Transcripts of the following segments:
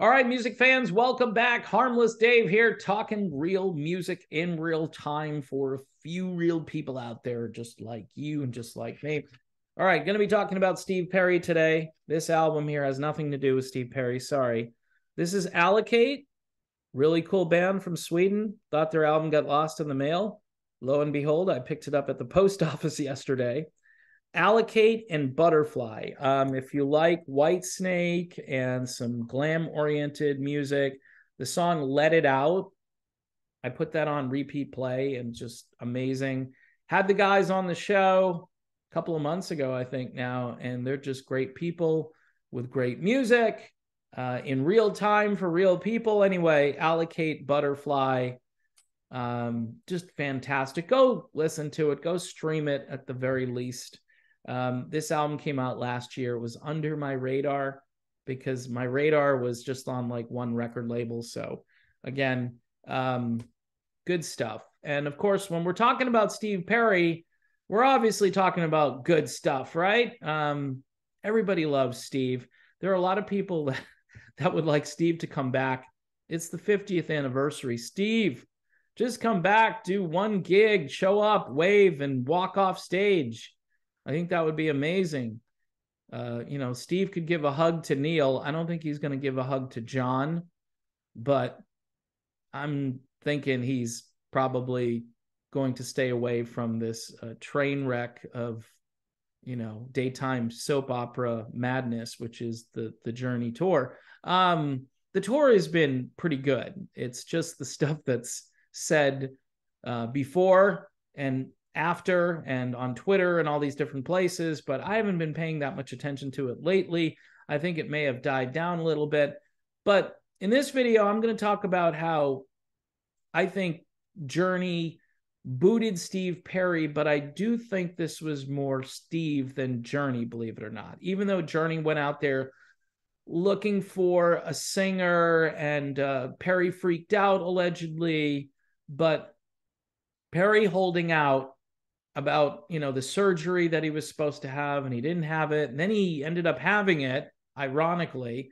All right, music fans, welcome back. Harmless Dave here, talking real music in real time for a few real people out there just like you and just like me. All right, going to be talking about Steve Perry today. This album here has nothing to do with Steve Perry, sorry. This is Allocate, really cool band from Sweden. Thought their album got lost in the mail. Lo and behold, I picked it up at the post office yesterday. Allocate and Butterfly. If you like Whitesnake and some glam-oriented music, the song Let It Out, I put that on repeat play and just amazing. Had the guys on the show a couple of months ago, I think now, and they're just great people with great music in real time for real people. Anyway, Allocate, Butterfly, just fantastic. Go listen to it. Go stream it at the very least. This album came out last year. It was under my radar because my radar was just on like one record label. So again, good stuff. And of course, when we're talking about Steve Perry, we're obviously talking about good stuff, right? Everybody loves Steve. There are a lot of people that would like Steve to come back. It's the 50th anniversary. Steve, just come back, do one gig, show up, wave, and walk off stage. I think that would be amazing. Steve could give a hug to Neil. I don't think he's going to give a hug to John, but I'm thinking he's probably going to stay away from this train wreck of, daytime soap opera madness, which is the Journey tour. The tour has been pretty good. It's just the stuff that's said before and after and on Twitter and all these different places, but I haven't been paying that much attention to it lately. I think it may have died down a little bit. But in this video, I'm going to talk about how I think Journey booted Steve Perry, but I do think this was more Steve than Journey, believe it or not. Even though Journey went out there looking for a singer and Perry freaked out allegedly, but Perry holding out about, the surgery that he was supposed to have and he didn't have it. And then he ended up having it, ironically.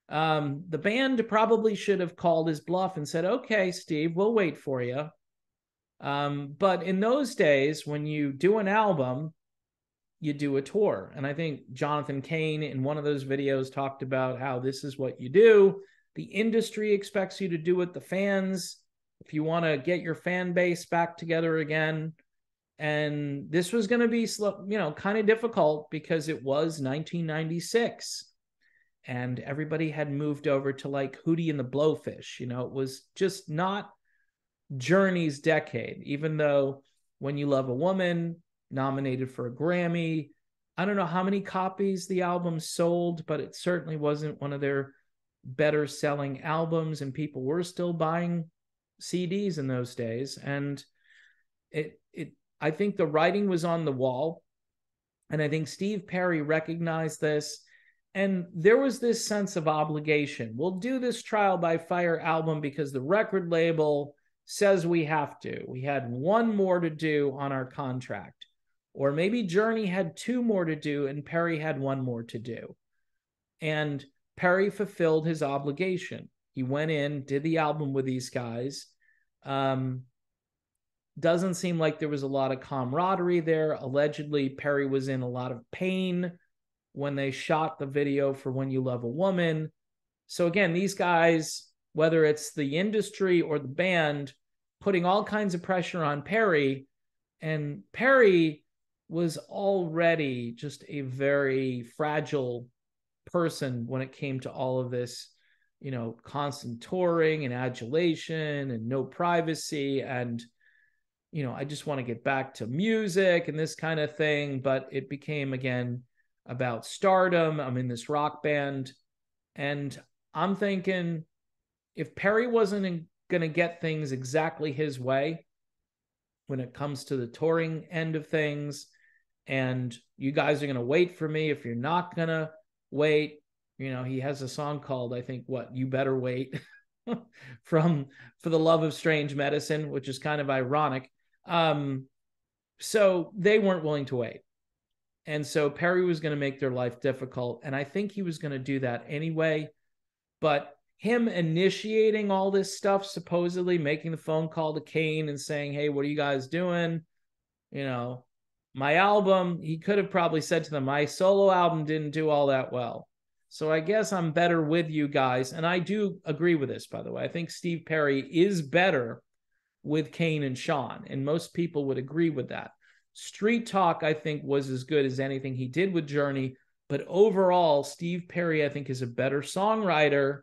The band probably should have called his bluff and said, okay, Steve, we'll wait for you. But in those days, when you do an album, you do a tour. And I think Jonathan Cain in one of those videos talked about how this is what you do. The industry expects you to do it. The fans, if you want to get your fan base back together again. And this was going to be, kind of difficult because it was 1996 and everybody had moved over to like Hootie and the Blowfish. It was just not Journey's decade, even though When You Love a Woman, nominated for a Grammy. I don't know how many copies the album sold, but it certainly wasn't one of their better selling albums, and people were still buying CDs in those days. And I think the writing was on the wall, and I think Steve Perry recognized this, and there was this sense of obligation. We'll do this Trial by Fire album because the record label says we have to. We had one more to do on our contract. Or maybe Journey had two more to do and Perry had one more to do. And Perry fulfilled his obligation. He went in, did the album with these guys. Doesn't seem like there was a lot of camaraderie there. Allegedly, Perry was in a lot of pain when they shot the video for When You Love a Woman. So again, these guys, whether it's the industry or the band, putting all kinds of pressure on Perry, and Perry was already just a very fragile person when it came to all of this, constant touring and adulation and no privacy. And, I just want to get back to music and this kind of thing. But it became, again, about stardom. I'm in this rock band. And I'm thinking, if Perry wasn't going to get things exactly his way when it comes to the touring end of things, and you guys are going to wait for me, if you're not going to wait, he has a song called, I think, You Better Wait For the Love of Strange Medicine, which is kind of ironic. So they weren't willing to wait. And so Perry was going to make their life difficult. And I think he was going to do that anyway. But him initiating all this stuff, supposedly making the phone call to Kane and saying, hey, what are you guys doing? You know, my album, he could have probably said to them, my solo album didn't do all that well. So I guess I'm better with you guys. And I do agree with this, by the way. I think Steve Perry is better with Kane and Sean, and most people would agree with that. Street Talk, I think, was as good as anything he did with Journey, but overall, Steve Perry, I think, is a better songwriter,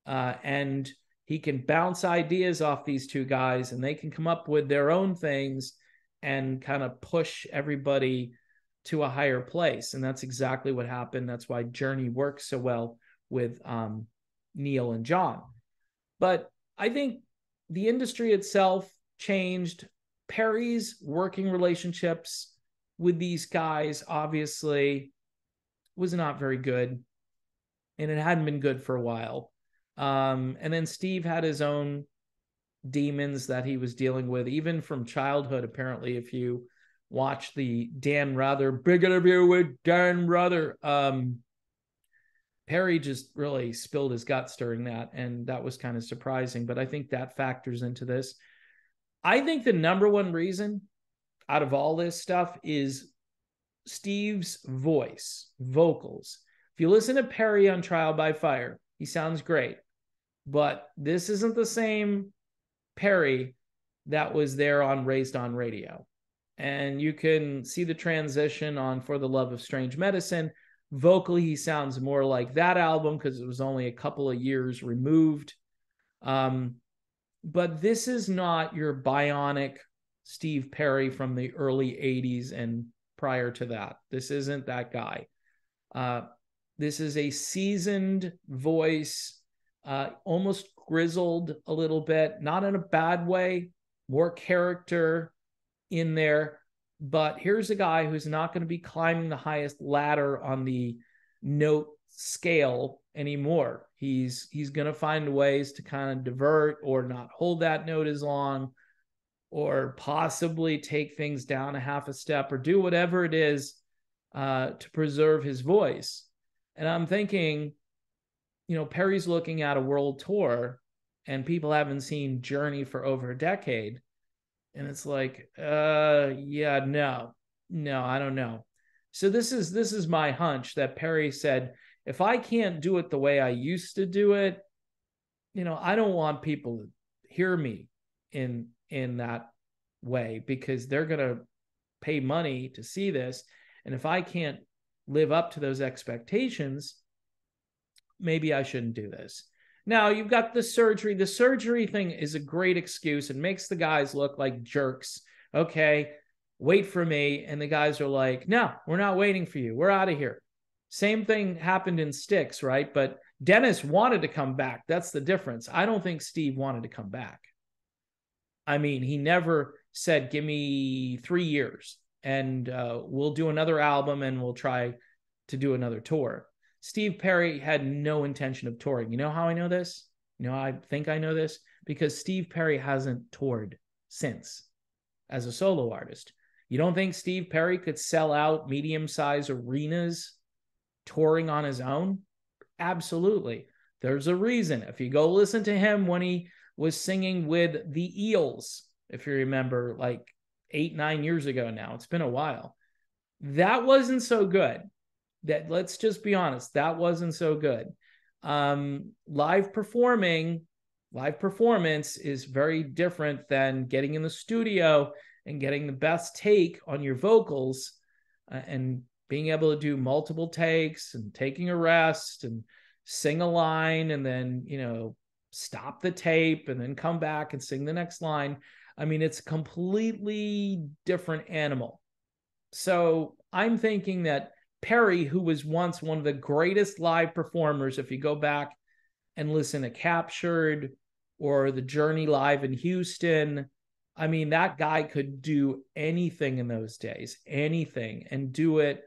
and he can bounce ideas off these two guys, and they can come up with their own things and kind of push everybody to a higher place. And that's exactly what happened. That's why Journey works so well with Neil and John. But I think the industry itself changed. Perry's working relationships with these guys obviously was not very good, and it hadn't been good for a while. And then Steve had his own demons that he was dealing with, even from childhood. Apparently, if you watch the Dan Rather big interview with Dan Rather, Perry just really spilled his guts during that, and that was kind of surprising. But I think that factors into this. I think the number one reason out of all this stuff is Steve's voice, vocals. If you listen to Perry on Trial by Fire, he sounds great, but this isn't the same Perry that was there on Raised on Radio. And you can see the transition on For the Love of Strange Medicine. Vocally, he sounds more like that album because it was only a couple of years removed. But this is not your bionic Steve Perry from the early 80s and prior to that. This isn't that guy. This is a seasoned voice, almost grizzled a little bit, not in a bad way, more character in there. But here's a guy who's not going to be climbing the highest ladder on the note scale anymore. He's going to find ways to kind of divert or not hold that note as long, or possibly take things down a half a step, or do whatever it is to preserve his voice. And I'm thinking, you know, Perry's looking at a world tour, and people haven't seen Journey for over a decade. And it's like, yeah, no, I don't know. So this is my hunch that Perry said, if I can't do it the way I used to do it, you know, I don't want people to hear me in that way, because they're going to pay money to see this. And if I can't live up to those expectations, maybe I shouldn't do this. Now, you've got the surgery. The surgery thing is a great excuse. It makes the guys look like jerks. Okay, wait for me. And the guys are like, no, we're not waiting for you. We're out of here. Same thing happened in Styx, right? But Dennis wanted to come back. That's the difference. I don't think Steve wanted to come back. I mean, he never said, give me 3 years and we'll do another album and we'll try to do another tour. Steve Perry had no intention of touring. You know how I know this? You know, I think I know this because Steve Perry hasn't toured since as a solo artist. You don't think Steve Perry could sell out medium-sized arenas touring on his own? Absolutely. There's a reason. If you go listen to him when he was singing with the Eels, if you remember, like 8-9 years ago now, it's been a while. That wasn't so good. That, let's just be honest, that wasn't so good. Live performance is very different than getting in the studio and getting the best take on your vocals and being able to do multiple takes and taking a rest and sing a line and then, you know, stop the tape and then come back and sing the next line. I mean, it's a completely different animal. So I'm thinking that Perry, who was once one of the greatest live performers, if you go back and listen to Captured or the Journey live in Houston, I mean, that guy could do anything in those days, anything, and do it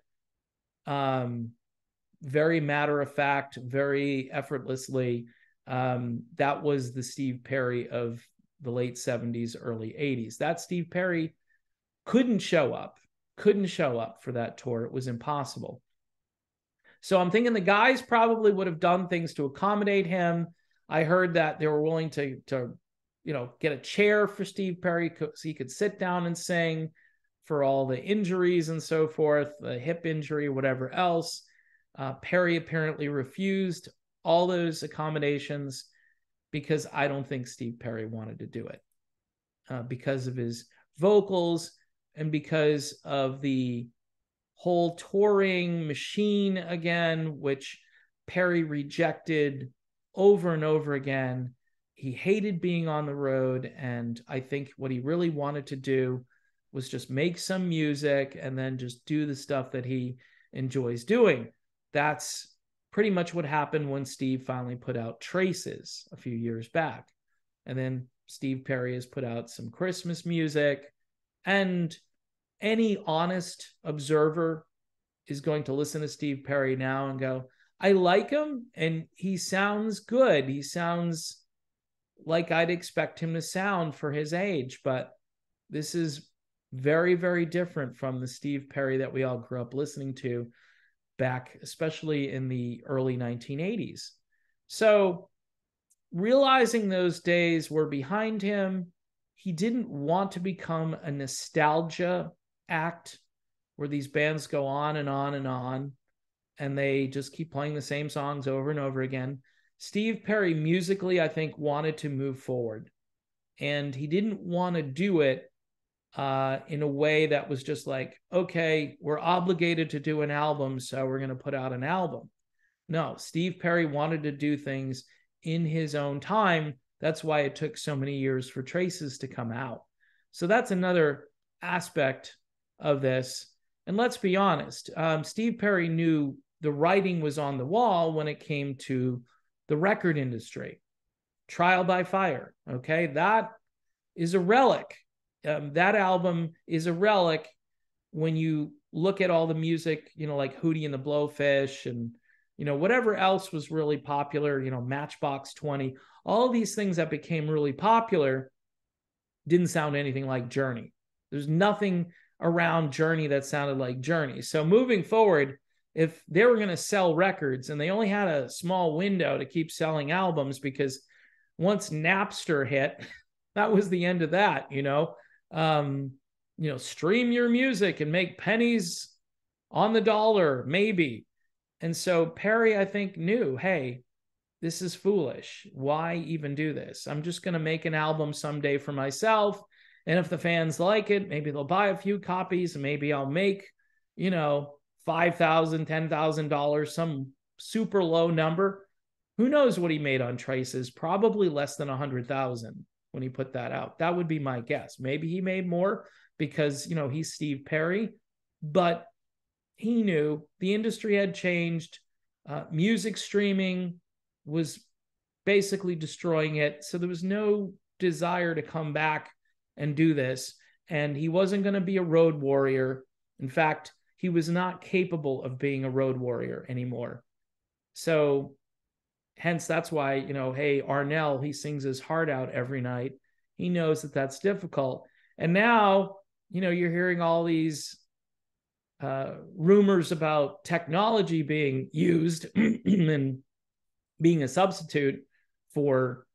very matter of fact, very effortlessly. That was the Steve Perry of the late 70s, early 80s. That Steve Perry couldn't show up for that tour. It was impossible. So I'm thinking the guys probably would have done things to accommodate him. I heard that they were willing to get a chair for Steve Perry so he could sit down and sing for all the injuries and so forth, the hip injury, whatever else. Perry apparently refused all those accommodations because I don't think Steve Perry wanted to do it because of his vocals and because of the whole touring machine again, which Perry rejected over and over again. He hated being on the road. And I think what he really wanted to do was just make some music and then just do the stuff that he enjoys doing. That's pretty much what happened when Steve finally put out Traces a few years back. And then Steve Perry has put out some Christmas music. And any honest observer is going to listen to Steve Perry now and go, I like him and he sounds good. He sounds like I'd expect him to sound for his age, but this is very, very different from the Steve Perry that we all grew up listening to back, especially in the early 1980s. So realizing those days were behind him, he didn't want to become a nostalgia act where these bands go on and on and on, and they just keep playing the same songs over and over again. Steve Perry musically, I think, wanted to move forward, and he didn't want to do it in a way that was just like, okay, we're obligated to do an album, so we're going to put out an album. No, Steve Perry wanted to do things in his own time. That's why it took so many years for Traces to come out. So that's another aspect of this. And let's be honest, Steve Perry knew the writing was on the wall when it came to the record industry. Trial by Fire, okay? That is a relic. That album is a relic when you look at all the music, like Hootie and the Blowfish and, whatever else was really popular, Matchbox 20, all these things that became really popular didn't sound anything like Journey. There's nothing around Journey that sounded like Journey. So moving forward, if they were going to sell records and they only had a small window to keep selling albums, because once Napster hit, that was the end of that, stream your music and make pennies on the dollar, maybe. And so Perry, I think, knew, hey, this is foolish. Why even do this? I'm just going to make an album someday for myself. And if the fans like it, maybe they'll buy a few copies and maybe I'll make, $5,000, $10,000, some super low number. Who knows what he made on Traces? Probably less than 100,000 when he put that out. That would be my guess. Maybe he made more because, he's Steve Perry, but he knew the industry had changed. Music streaming was basically destroying it. So there was no desire to come back and do this. And he wasn't going to be a road warrior. In fact, he was not capable of being a road warrior anymore. So hence, that's why, hey, Arnel, he sings his heart out every night. He knows that that's difficult. And now, you're hearing all these rumors about technology being used and being a substitute for,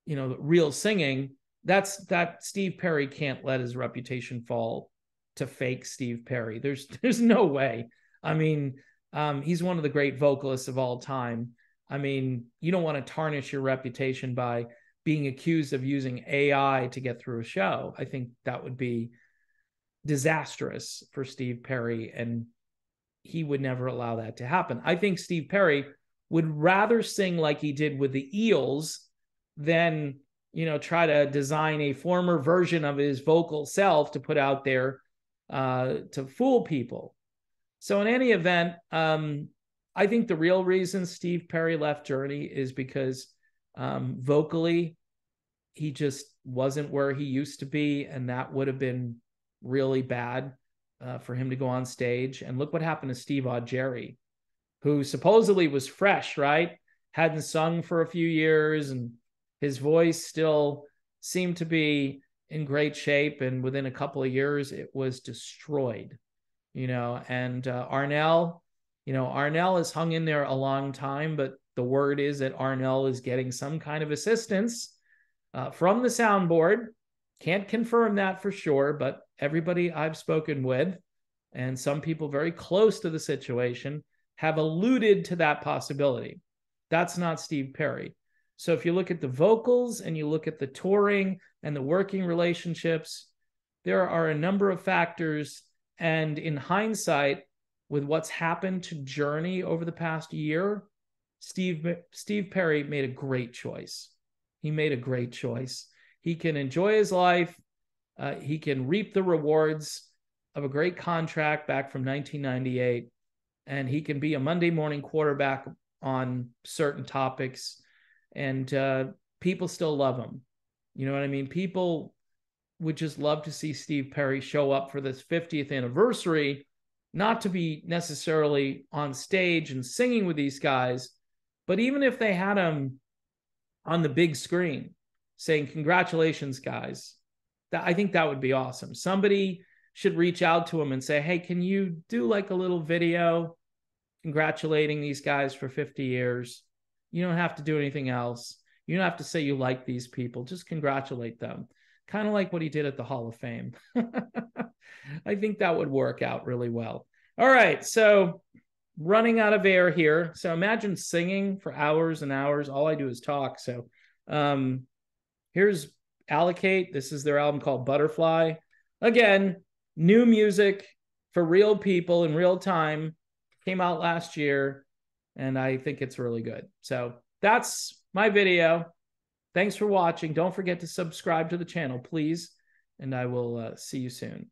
real singing. That Steve Perry can't let his reputation fall to fake Steve Perry. There's no way. I mean, he's one of the great vocalists of all time. I mean, you don't want to tarnish your reputation by being accused of using AI to get through a show. I think that would be disastrous for Steve Perry, and he would never allow that to happen. I think Steve Perry would rather sing like he did with the Eels than, try to design a former version of his vocal self to put out there to fool people. So in any event, I think the real reason Steve Perry left Journey is because vocally, he just wasn't where he used to be, and that would have been really bad for him to go on stage. And look what happened to Steve Augeri, who supposedly was fresh, right? Hadn't sung for a few years, and his voice still seemed to be in great shape. And within a couple of years, it was destroyed, and Arnel, Arnel has hung in there a long time, but The word is that Arnel is getting some kind of assistance from the soundboard. Can't confirm that for sure, but everybody I've spoken with and some people very close to the situation have alluded to that possibility. That's not Steve Perry. So if you look at the vocals and you look at the touring and the working relationships, there are a number of factors. And in hindsight, with what's happened to Journey over the past year, Steve Perry made a great choice. He made a great choice. He can enjoy his life. He can reap the rewards of a great contract back from 1998. And he can be a Monday morning quarterback on certain topics. And people still love him. You know what I mean? People would just love to see Steve Perry show up for this 50th anniversary, not to be necessarily on stage and singing with these guys, but even if they had him on the big screen saying, congratulations, guys, I think that would be awesome. Somebody should reach out to him and say, hey, can you do like a little video congratulating these guys for 50 years? You don't have to do anything else. You don't have to say you like these people. Just congratulate them. Kind of like what he did at the Hall of Fame. I think that would work out really well. All right, so running out of air here. So imagine singing for hours and hours. All I do is talk. So here's Allocate. This is their album called Butterfly. Again, new music for real people in real time. Came out last year, and I think it's really good. So that's my video. Thanks for watching. Don't forget to subscribe to the channel, please, and I will see you soon.